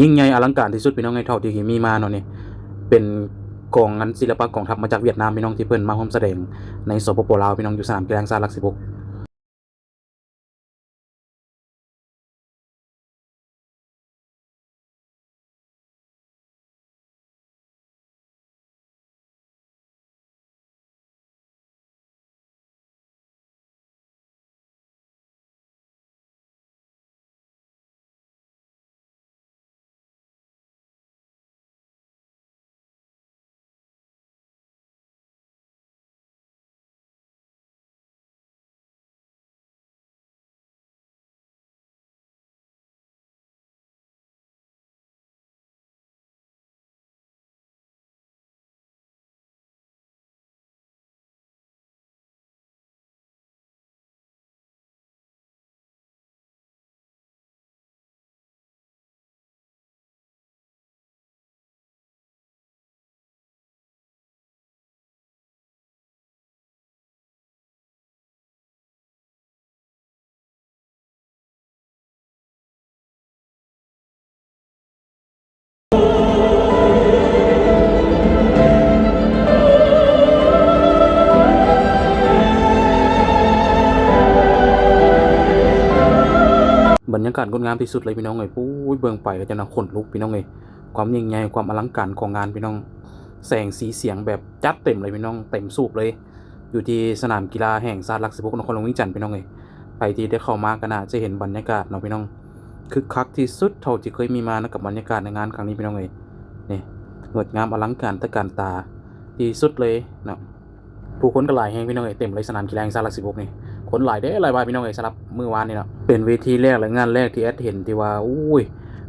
ยิ่งใหญ่อลังการที่สุดพี่น้องในเท่าที่มีมาเนาะนี่เป็นกองงานศิลปะกองทัพมาจากเวียดนามพี่น้องที่เพิ่นมาร่วมแสดงในสปปลาวพี่น้องอยู่สนามกีฬาแห่งชาติหลัก16บรรยากาศงดงามที่สุดเลยพี่น้องเอ้ยปุ้ยเบิ่งไปก็จะน่าขนลุกพี่น้องเอ้ยความยิ่งใหญ่ความอลังการของงานพี่น้องแสงสีเสียงแบบจัดเต็มเลยพี่น้องเต็มสูบเลยอยู่ที่สนามกีฬาแห่งชาติหลัก16นครหลวงวิจันทร์พี่น้องเอ้ยไปที่ได้เข้ามาก็น่าจะเห็นบรรยากาศเนาะพี่น้องคึกคักที่สุดเท่าที่เคยมีมานะกับบรรยากาศในงานครั้งนี้พี่น้องเอ้ยนี่งดงามอลังการตะการตาที่สุดเลยเนาะผู้คนก็หลายแฮงพี่น้องเอ้ยเต็มเลยสนามกีฬาแห่งชาติหลัก16นี่คนหลายเด้หลายบาทพี่น้องเอ้ยสำหรับมื้อวานนี่เนาะเป็นเวทีแรกและงานแรกที่แอดเห็นที่ว่าอุ้ย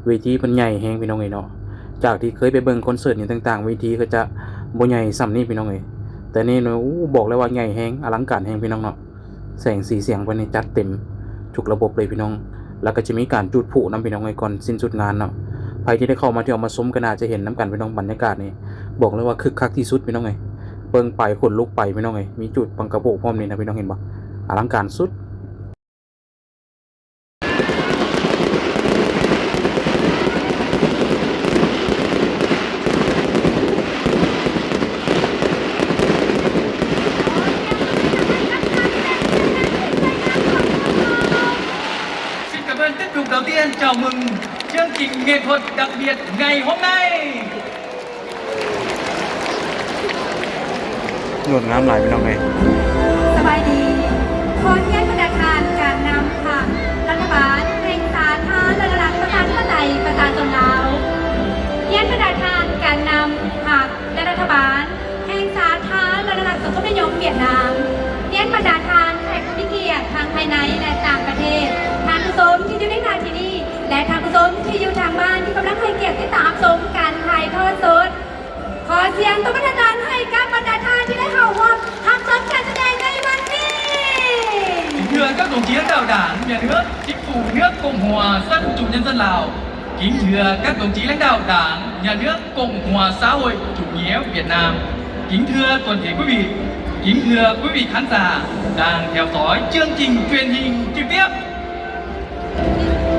เวทีเพิ่นใหญ่แฮงพี่น้องเอ้ยเนาะจากที่เคยไปเบิ่งคอนเสิร์ตนี่ต่างๆเวทีก็จะบ่ใหญ่ส่ำนี้พี่น้องเอ้ยแต่นี่เนาะบอกเลยว่าใหญ่แฮงอลังการแฮงพี่น้องเนาะแสงสีเสียงเพิ่นนี่จัดเต็มทุกระบบเลยพี่น้องแล้วก็จะมีการจุดพลุนำพี่น้องเอ้ยก่อนสิ้นสุดงานเนาะใครที่ได้เข้ามาที่เอามาชมก็น่าจะเห็นนํกันพี่น้องบรรยากาศนี่บอกเลยว่าคึกคักที่สุดพี่น้องเอ้ยเบิ่งไปขนลุกไปพี่น้องเอ้ยมีจุดบังกะโปพร้อมนี่นะพี่น้องเห็นบ่อลังการสุดĐầu tiên chào mừng chương trình nghệ thuật đặc biệt ngày hôm nay. งดงามหลายพี่น้องเอ้ยสบายดีขอเชิญประธานการนำค่ะรัฐบาลแห่งสาธารณรัฐประชาธิปไตยประชาชนลาวเชิญประธานการนำค่ะและรัฐบาลแห่งสาธารณรัฐสังคมนิยมเวียดนามเชิญประธานแขกผู้มีเกียรติทางภายในและต่างประเทศท่านผู้ชมที่อยู่ในงานที่นี่และท่านผู้ชมที่อยู่ทางบ้านที่กำลังให้เกียรติติดตามชมการถ่ายทอดสดขอเสียงตบมือดังๆให้กับประธานที่ได้เข้าร่วมรับชมการแสดงในวันนี้ Thưa các đồng chí lãnh đạo Đảng, Nhà nước, Chính phủ nước Cộng hòa Dân chủ nhân dân Lào. Kính thưa các đồng chí lãnh đạo Đảng, Nhà nước Cộng hòa xã hội chủ nghĩa Việt Nam. Kính thưa toàn thể quý vị. Kính thưa quý vị khán giả đang theo dõi chương trình truyền hình trực tiếp.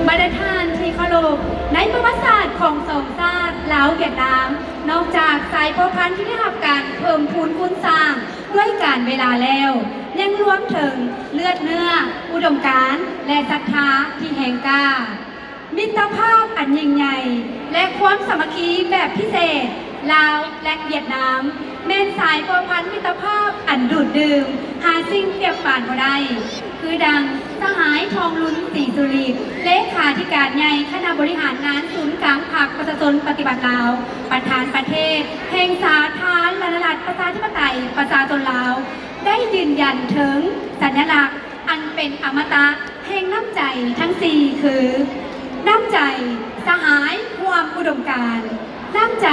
ประธานที่เคารพในประวัติศาสตร์ของสองชาติลาวเวียดนามนอกจากสายพ่อพันธุ์ที่ได้รับการเพิ่มพูนคุณสร้างด้วยการเวลาแล้วยังรวมถึงเลือดเนื้ออุดมการณ์และศรัทธาที่แห่งกล้ามิตรภาพอันยิ่งใหญ่และความสามัคคีแบบพิเศษลาวและเวียดนามแม่นสายพ่อพันธุ์มิตรภาพอันดูดดื่มหาสิ่งเปรียบปานบ่ได้คือดังสหายทองลุ้นศรีสุริเลขาธิการใหญ่คณะบริหารงานศูนย์กลางพรรคประชาชนปฏิบัติลาวประธานประเทศแห่งสาธารณรัฐประชาธิปไตยประชาชนลาวได้ยืนยันถึงสัญลักษณ์อันเป็นอมตะแห่งน้ำใจทั้ง4คือน้ำใจสหายความอุดมการณ์น้ำใจ